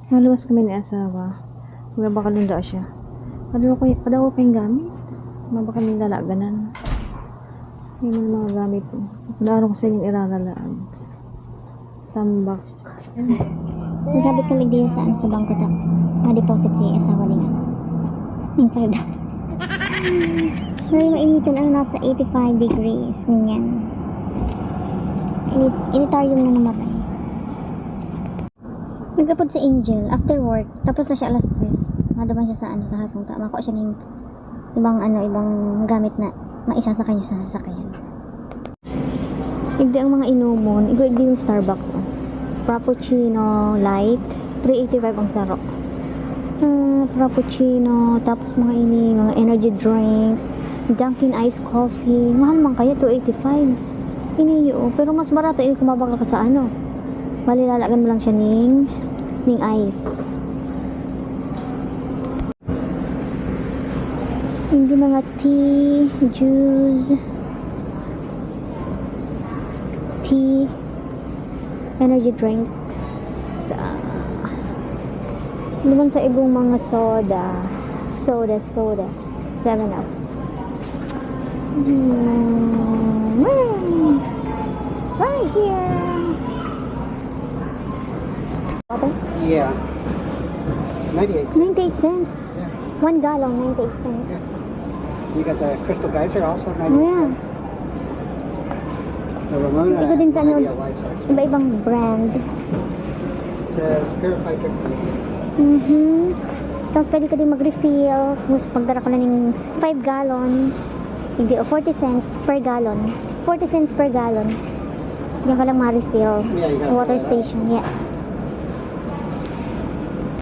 Maluwas kami ni asawa. Baka lunda siya. Kadaw ko yung gamit. Baka kami lalaganan. Yung mga gamit ko. Naroon ko sa inyong iraralaan. Tambak. Nagkabit kami dito sa bangko ta. Ma-deposit si asawa niya. Yung $5. Ngayon mainitan ang nasa 85 degrees. Ganyan. Initarium na namatay. Nagkapod si Angel after work. Tapos na siya alas 3. Nadaman siya sa hasong ta. Makuha siya ng ibang gamit na maisasakay niya sa sasakyan. Igdi ang mga inumon. Igdi yung Starbucks. Oh. Frappuccino light. 385 ang saro. Frappuccino. Tapos mga energy drinks. Dunkin' iced coffee. Mahal man kaya 285. Iniyo. Pero mas barato yung kumabaka ka sa ano. Malilalagan mo lang siya ning ice. Hindi mga tea, juice, tea, energy drinks. Naman sa ibang mga soda. 7-Up. It's right here. Water? Yeah. 98 cents. 98 cents. Yeah. 1 gallon, 98 cents. Yeah. You got the Crystal Geyser also, 98 Oh, yeah. cents. The Ramona, Ikaw din tanong, yeah, white sauce. iba-ibang brand. It says purified drinking. Tapos pwede ko din mag-refill. Tapos pagdara ko na ng 5 gallon. Hindi, 40 cents per gallon. 40 cents per gallon. Diyan ka lang ma-refill. Yeah, you got Water that. station, yeah.